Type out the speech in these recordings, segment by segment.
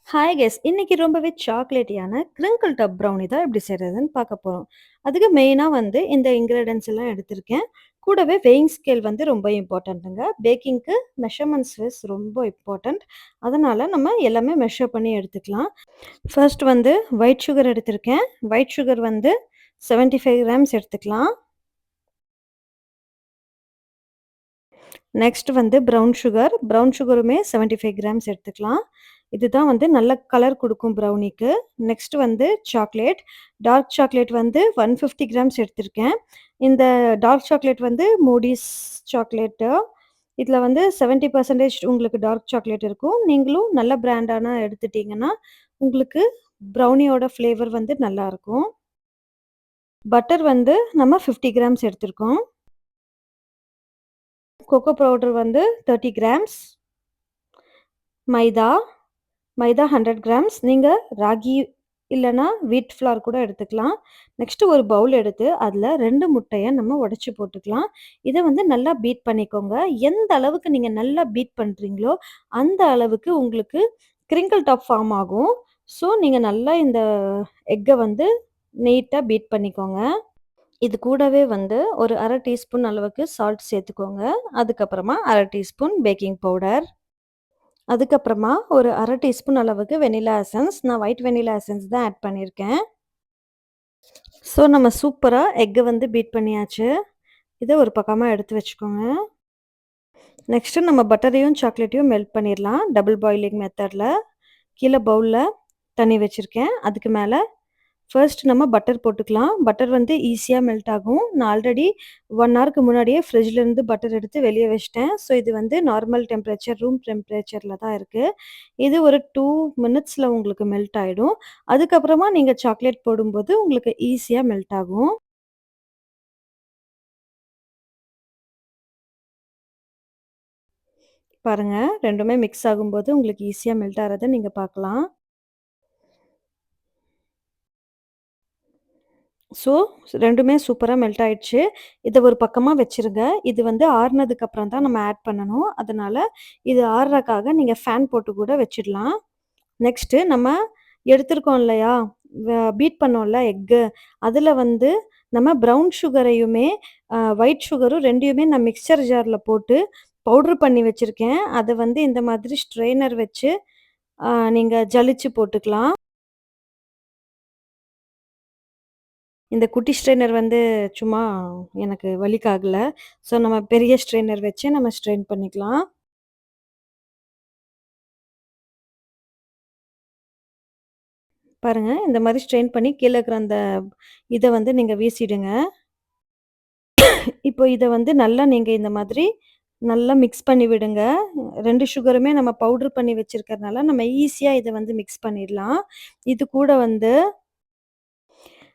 Hi guess இன்னைக்கு ரொம்பவே சாக்லேட்டியான crinkle dub brownie தான் எப்படி செய்கிறதுன்னு பார்க்க போகிறோம். அதுக்கு மெயினாக வந்து இந்த இன்க்ரீடியன்ஸ் எல்லாம் எடுத்திருக்கேன். கூடவே வெயிங் ஸ்கேல் வந்து ரொம்ப இம்பார்ட்டண்ட்டுங்க. பேக்கிங்க்கு மெஷர்மெண்ட்ஸ் வைஸ் ரொம்ப இம்பார்ட்டண்ட். அதனால் நம்ம எல்லாமே மெஷர் பண்ணி எடுத்துக்கலாம். ஃபர்ஸ்ட் வந்து ஒயிட் சுகர் எடுத்திருக்கேன். ஒயிட் சுகர் வந்து 75 கிராம்ஸ் எடுத்துக்கலாம். நெக்ஸ்ட் வந்து ப்ரவுன் சுகர். ப்ரவுன் சுகருமே 75 கிராம்ஸ் எடுத்துக்கலாம். இதுதான் வந்து நல்ல கலர் குடுக்கும் ப்ரௌனிக்கு. நெக்ஸ்ட் வந்து சாக்லேட். டார்க் சாக்லேட் வந்து 150 கிராம்ஸ் எடுத்திருக்கேன். இந்த டார்க் சாக்லேட் வந்து மூடிஸ் சாக்லேட்டு. இதில வந்து 70% உங்களுக்கு டார்க் சாக்லேட் இருக்கும். நீங்களும் நல்ல பிராண்டான எடுத்துட்டீங்கன்னா, உங்களுக்கு ப்ரௌனியோட ஃப்ளேவர் வந்து நல்லாருக்கும். பட்டர் வந்து நம்ம 50 கிராம்ஸ் எடுத்திருக்கோம். கோகோ பவுடர் வந்து 30 கிராம்ஸ். மைதா மைதா 100 கிராம்ஸ். நீங்க ராகி இல்லன்னா வீட் ஃப்ளார் கூட எடுத்துக்கலாம். நெக்ஸ்ட்டு ஒரு பவுல் எடுத்து அதில 2 முட்டைய நம்ம உடைச்சு போட்டுக்கலாம். இத வந்து நல்லா பீட் பண்ணிக்கோங்க. எந்த அளவுக்கு நீங்க நல்லா பீட் பண்றீங்களோ, அந்த அளவுக்கு உங்களுக்கு கிரிங்கிள் டாப் ஃபார்ம் ஆகும். ஸோ, நீங்க நல்லா இந்த எக்க வந்து நீட்டா பீட் பண்ணிக்கோங்க. இது கூடவே வந்து ஒரு 1/2 டீஸ்பூன் அளவுக்கு சால்ட் சேர்த்துக்கோங்க. அதுக்கப்புறமா 1/2 டீஸ்பூன் பேக்கிங் பவுடர். அதுக்கப்புறமா ஒரு 1/2 டீஸ்பூன் அளவுக்கு வெனிலா எசன்ஸ். நான் ஒயிட் வெனிலா எசன்ஸ் தான் ஆட் பண்ணியிருக்கேன். ஸோ நம்ம சூப்பரா எக்க வந்து பீட் பண்ணியாச்சு. இத ஒரு பக்கமா எடுத்து வச்சுக்கோங்க. நெக்ஸ்ட்டு நம்ம பட்டரையும், சாக்லேட்டையும் மெல்ட் பண்ணிரலாம். டபுள் பாயிலிங் மெத்தட்ல. கீழ பவுல்ல தண்ணி வச்சிருக்கேன். அதுக்கு மேல ஃபர்ஸ்ட் நம்ம பட்டர் போட்டுக்கலாம். பட்டர் வந்து ஈஸியா மெல்ட் ஆகும். நான் ஆல்ரெடி 1 ஹவருக்கு முன்னாடியே ஃப்ரிட்ஜ்லேருந்து பட்டர் எடுத்து வெளிய வச்சுட்டேன். ஸோ இது வந்து நார்மல் டெம்பரேச்சர், ரூம் டெம்பரேச்சர்ல தான் இருக்கு. இது ஒரு 2 மினிட்ஸ்ல உங்களுக்கு மெல்ட் ஆயிடும். அதுக்கப்புறமா நீங்க சாக்லேட் போடும்போது உங்களுக்கு ஈஸியா மெல்ட் ஆகும். பாருங்க 2மே மிக்ஸ் ஆகும்போது உங்களுக்கு ஈஸியா மெல்ட் ஆறத நீங்க பார்க்கலாம். ஸோ 2மே சூப்பரா மெல்ட் ஆயிடுச்சு. இத ஒரு பக்கமா வச்சுருங்க. இது வந்து ஆறுனதுக்கு அப்புறம் தான் நம்ம ஆட் பண்ணணும். அதனால இது ஆறுறக்காக நீங்க ஃபேன் போட்டு கூட வச்சிடலாம். நெக்ஸ்ட்டு நம்ம எடுத்திருக்கோம் இல்லையா? பீட் பண்ணோம்ல எக்கு. அதுல வந்து நம்ம ப்ரவுன் சுகரையுமே, ஒயிட் சுகரும் 2யுமே நான் மிக்ஸ்சர் ஜார்ல போட்டு பவுடர் பண்ணி வச்சிருக்கேன். அத வந்து இந்த மாதிரி ஸ்ட்ரெய்னர் வச்சு நீங்க ஜலிச்சு போட்டுக்கலாம். இந்த குட்டி ஸ்ட்ரெயினர் வந்து சும்மா எனக்கு வலிக்காகல. ஸோ நம்ம பெரிய ஸ்ட்ரெயினர் வச்சு நம்ம ஸ்ட்ரெயின் பண்ணிக்கலாம். பாருங்க, இந்த மாரி ஸ்ட்ரெயின் பண்ணி கீழ இருக்கிற அந்த இத வந்து நீங்க வீசிடுங்க. இப்போ இத வந்து நல்லா நீங்க இந்த மாதிரி நல்லா மிக்ஸ் பண்ணி விடுங்க. 2 சுகருமே நம்ம பவுடர் பண்ணி வச்சிருக்கிறனால, நம்ம ஈஸியா இத வந்து மிக்ஸ் பண்ணிடலாம். இது கூட வந்து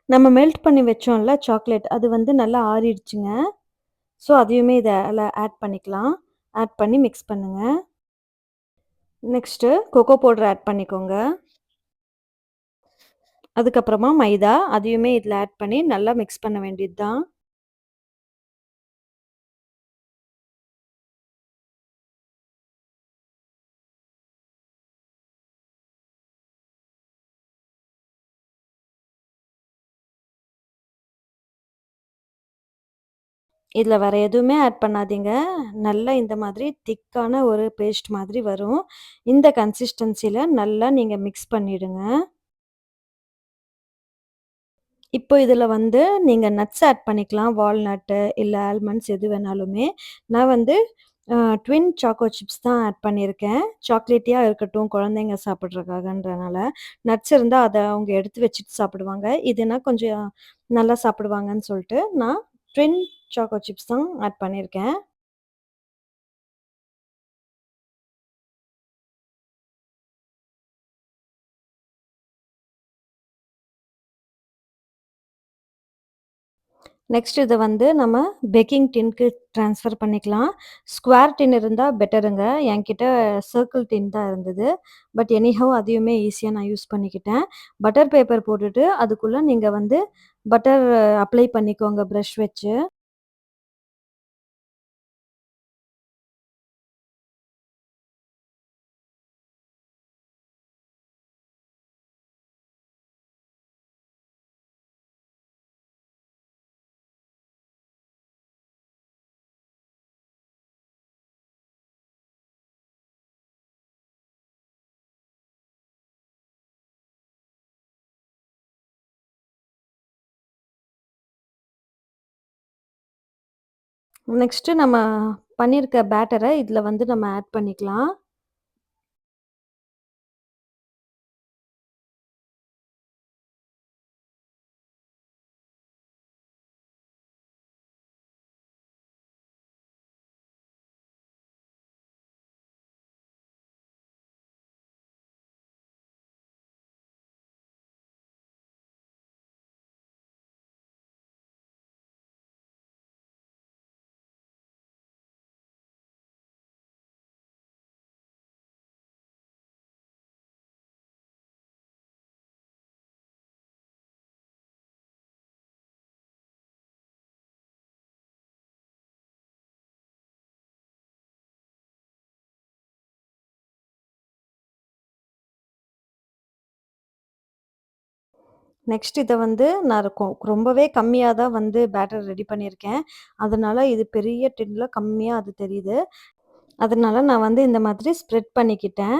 நம்ம மெல்ட் பண்ணி வச்சோம்ல சாக்லேட், அது வந்து நல்லா ஆறிடுச்சுங்க. ஸோ அதையுமே இதுல ஆட் பண்ணிக்கலாம். ஆட் பண்ணி மிக்ஸ் பண்ணுங்க. நெக்ஸ்ட்டு கோகோ பவுடர் ஆட் பண்ணிக்கோங்க. அதுக்கப்புறமா மைதா, அதையுமே இதில ஆட் பண்ணி நல்லா மிக்ஸ் பண்ண வேண்டியது தான். இதில வேற எதுவுமே ஆட் பண்ணாதீங்க. நல்லா இந்த மாதிரி திக்கான ஒரு பேஸ்ட் மாதிரி வரும். இந்த கன்சிஸ்டன்சில நல்லா நீங்க மிக்ஸ் பண்ணிடுங்க. இப்போ இதில வந்து நீங்க நட்ஸ் ஆட் பண்ணிக்கலாம். வால்நட்டு இல்ல ஆல்மண்ட்ஸ் எது வேணாலுமே. நான் வந்து ட்வின் சாக்கோ சிப்ஸ் தான் ஆட் பண்ணியிருக்கேன். சாக்லேட்டியா இருக்கட்டும் குழந்தைங்க சாப்பிட்றதுக்காகன்றனால. நட்ஸ் இருந்தா அத அவங்க எடுத்து வச்சுட்டு சாப்பிடுவாங்க. இதுனா கொஞ்சம் நல்லா சாப்பிடுவாங்கன்னு சொல்ட்டு, நான் ட்வின் சாக்கோ சிப்ஸ் தான் ஆட் பண்ணியிருக்கேன். நெக்ஸ்ட் இத வந்து நம்ம பேக்கிங் டின்க்கு ட்ரான்ஸ்ஃபர் பண்ணிக்கலாம். ஸ்கொயர் டின் இருந்தா பெட்டருங்க. என்கிட்ட சர்க்கிள் டின் தான் இருந்தது. பட் எனிஹவ் அதையுமே ஈஸியா நான் யூஸ் பண்ணிக்கிட்டேன். பட்டர் பேப்பர் போட்டுட்டு அதுக்குள்ள நீங்க வந்து பட்டர் அப்ளை பண்ணிக்கோங்க பிரஷ் வச்சு. நெக்ஸ்ட்டு நம்ம பண்ணியிருக்க பேட்டர இதுல வந்து நம்ம ஆட் பண்ணிக்கலாம். நெக்ஸ்ட் இத வந்து நான் ரொம்பவே கம்மியா தான் வந்து பேட்டர் ரெடி பண்ணியிருக்கேன். அதனால இது பெரிய டின்ல கம்மியா அது தெரியுது. அதனால நான் வந்து இந்த மாதிரி ஸ்ப்ரெட் பண்ணிக்கிட்டேன்.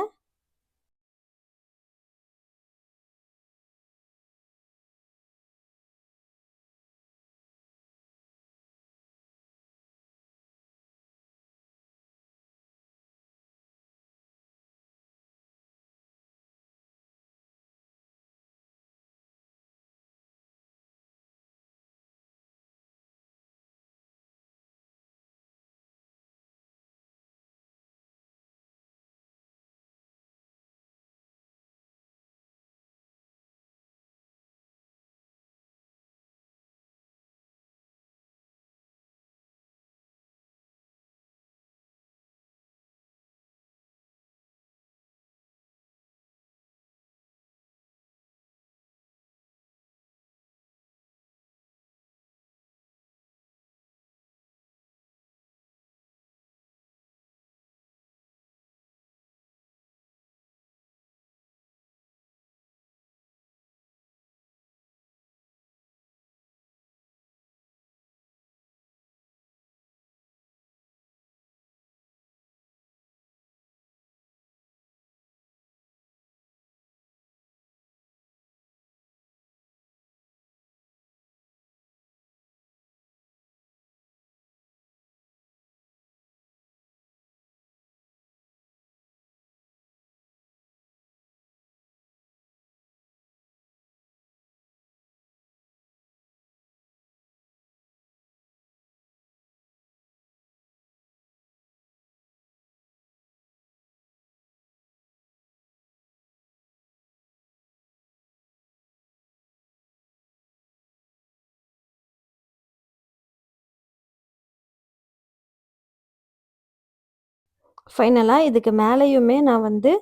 ஃபைனலா இதுக்கு மேலயுமே நான் வந்து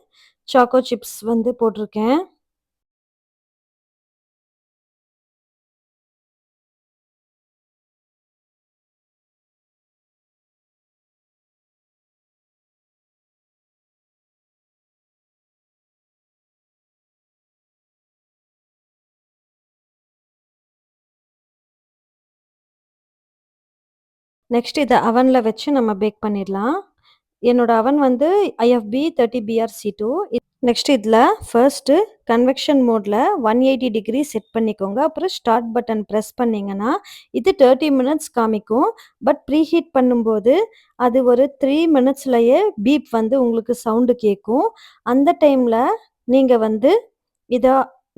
சாக்கோ சிப்ஸ் வந்து போட்டிருக்கேன். நெக்ஸ்ட் இத அவன்ல வச்சு நம்ம பேக் பண்ணிடலாம். என்னோட அவன் வந்து IFB 30BR-C2. நெக்ஸ்ட் இதுல ஃபர்ஸ்ட்டு கன்வெக்ஷன் மோட்ல 180 டிகிரி செட் பண்ணிக்கோங்க. அப்புறம் ஸ்டார்ட் பட்டன் பிரஸ் பண்ணீங்கன்னா, இது 30 மினிட்ஸ் காமிக்கும். பட் ப்ரீஹீட் பண்ணும்போது, அது ஒரு 3 மினிட்ஸ்லயே பீப் வந்து உங்களுக்கு சவுண்டு கேட்கும். அந்த டைம்ல நீங்க வந்து இத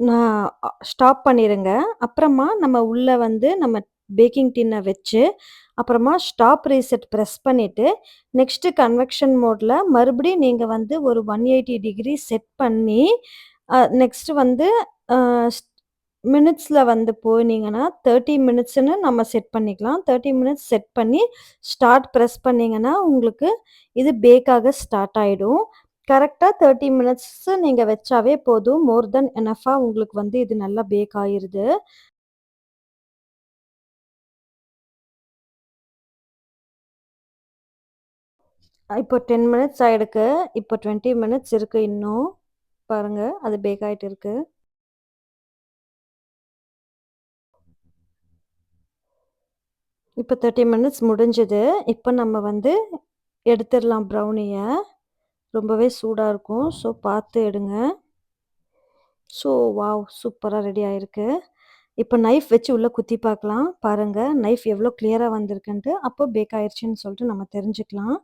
நான் ஸ்டாப் பண்ணிருங்க. அப்புறமா நம்ம உள்ள வந்து நம்ம பேக்கிங் டின்ன வச்சு, அப்புறமா ஸ்டாப் ரீசெட் பிரஸ் பண்ணிட்டு, நெக்ஸ்ட்டு கன்வெக்ஷன் மோட்ல மறுபடியும் நீங்க வந்து ஒரு 180 டிகிரி செட் பண்ணி, நெக்ஸ்ட்டு வந்து அ ஸ் மினிட்ஸ்ல வந்து போனீங்கன்னா, 30 மினிட்ஸ்ன்னு நம்ம செட் பண்ணிக்கலாம். 30 மினிட்ஸ் செட் பண்ணி, ஸ்டார்ட் பிரஸ் பண்ணீங்கன்னா, உங்களுக்கு இது பேக் ஆக ஸ்டார்ட் ஆயிடும். கரெக்ட்டா 30 மினிட்ஸ் நீங்க வச்சாவே போதும். மோர் தென் எனஃப்பா உங்களுக்கு வந்து இது நல்லா பேக் ஆயிருது. இப்போ 10 மினிட்ஸ் ஆயிருக்கு. இப்போ 20 மினிட்ஸ் இருக்கு இன்னும். பாருங்க, அது பேக் ஆயிட்டு இருக்கு. இப்போ 30 மினிட்ஸ் முடிஞ்சது. இப்போ நம்ம வந்து எடுத்துரலாம் ப்ரௌனிய. ரொம்பவே சூடா இருக்கும். ஸோ பார்த்து எடுங்க. So wow! சூப்பரா ரெடி ஆயிருக்கு. இப்ப நைஃப் வச்சு உள்ள குத்தி பார்க்கலாம். பாருங்க, நைஃப் எவ்ளோ கிளியரா வந்திருக்குன்ட்டு. அப்போ பேக் ஆயிருச்சுன்னு சொல்லிட்டு நம்ம தெரிஞ்சுக்கலாம்.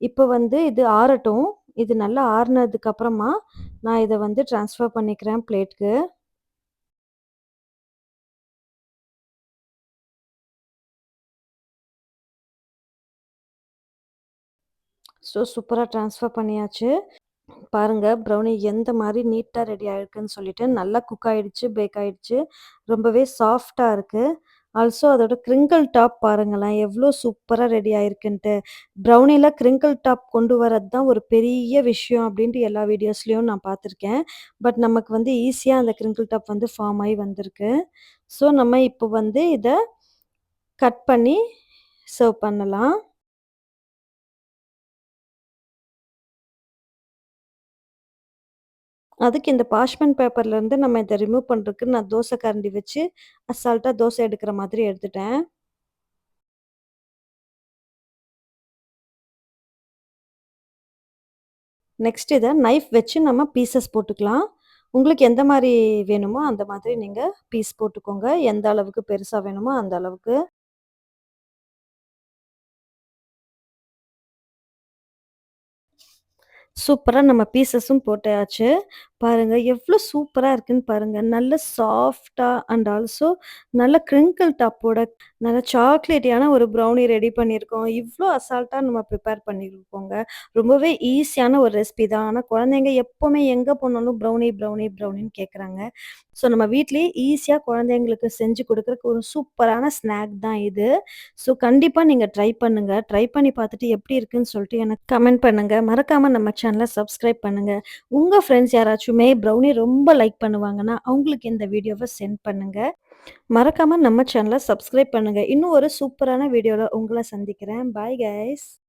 இப்ப வந்து இது ஆறட்டும். இது நல்லா ஆறுனதுக்கு அப்புறமா, நான் இத வந்து ட்ரான்ஸ்ஃபர் பண்ணிக்கிறேன் பிளேட்க்கு. சூப்பரா ட்ரான்ஸ்ஃபர் பண்ணியாச்சு. பாருங்க ப்ரௌனி எந்த மாரி நீட்டா ரெடி ஆயிருக்குன்னு சொல்லிட்டு. நல்லா குக் ஆயிடுச்சு, பேக் ஆயிடுச்சு. ரொம்பவே சாஃப்ட்டா இருக்கு. ஆல்சோ அதோட கிரிங்கிள் டாப் பாருங்களேன், எவ்ளோ சூப்பரா ரெடி ஆயிருக்குன்ட்டு. ப்ரௌனில கிரிங்கிள் டாப் கொண்டு வரது தான் ஒரு பெரிய விஷயம் அப்டின்ட்டு எல்லா வீடியோஸ்லயும் நான் பார்த்துருக்கேன். பட் நமக்கு வந்து ஈஸியா அந்த கிரிங்கிள் டாப் வந்து ஃபார்ம் ஆயி வந்திருக்கு. ஸோ நம்ம இப்போ வந்து இத கட் பண்ணி சர்வ் பண்ணலாம். அதுக்கு இந்த பார்ச்மென்ட் பேப்பர்லேருந்து நம்ம இத ரிமூவ் பண்றதுக்கு நான் தோசை கரண்டி வச்சு அசால்ட்டா தோசை எடுக்கிற மாதிரி எடுத்துட்டேன். நெக்ஸ்ட் இத நைஃப் வச்சு நம்ம பீஸஸ் போட்டுக்கலாம். உங்களுக்கு எந்த மாரி வேணுமோ அந்த மாதிரி நீங்க பீஸ் போட்டுக்கோங்க. எந்த அளவுக்கு பெருசா வேணுமோ அந்த அளவுக்கு. சூப்பரா நம்ம பீஸஸும் போட்டாச்சு. பாருங்க எவ்ளோ சூப்பரா இருக்குன்னு பாருங்க. நல்ல சாஃப்ட்டா அண்ட் ஆல்சோ நல்ல கிரிங்கிள் டாப்போட நல்ல சாக்லேட்டியான ஒரு ப்ரௌனி ரெடி பண்ணியிருக்கோம். இவ்ளோ அசால்ட்டா நம்ம ப்ரிப்பேர் பண்ணியிருக்கோங்க. ரொம்பவே ஈஸியான ஒரு ரெசிபி தான். ஆனா குழந்தைங்க எப்பவுமே எங்க போனாலும் ப்ரௌனி, ப்ரௌனி, ப்ரௌனின்னு கேட்குறாங்க. ஸோ நம்ம வீட்லயே ஈஸியா குழந்தைங்களுக்கு செஞ்சு குடுக்குறக்கு ஒரு சூப்பரான ஸ்நாக் தான் இது. ஸோ கண்டிப்பா நீங்க ட்ரை பண்ணுங்க. ட்ரை பண்ணி பார்த்துட்டு எப்படி இருக்குன்னு சொல்லிட்டு எனக்கு கமெண்ட் பண்ணுங்க. மறக்காம நம்ம சேனல சப்ஸ்கிரைப் பண்ணுங்க. உங்க ஃப்ரெண்ட்ஸ் யாராச்சுமே ப்ரௌனி ரொம்ப லைக் பண்ணுவாங்கன்னா, அவங்களுக்கு இந்த வீடியோவ சென்ட் பண்ணுங்க. மறக்காம நம்ம சேனல சப்ஸ்கிரைப் பண்ணுங்க. இன்னும் ஒரு சூப்பரான வீடியோல உங்கள சந்திக்கிறேன். Bye guys.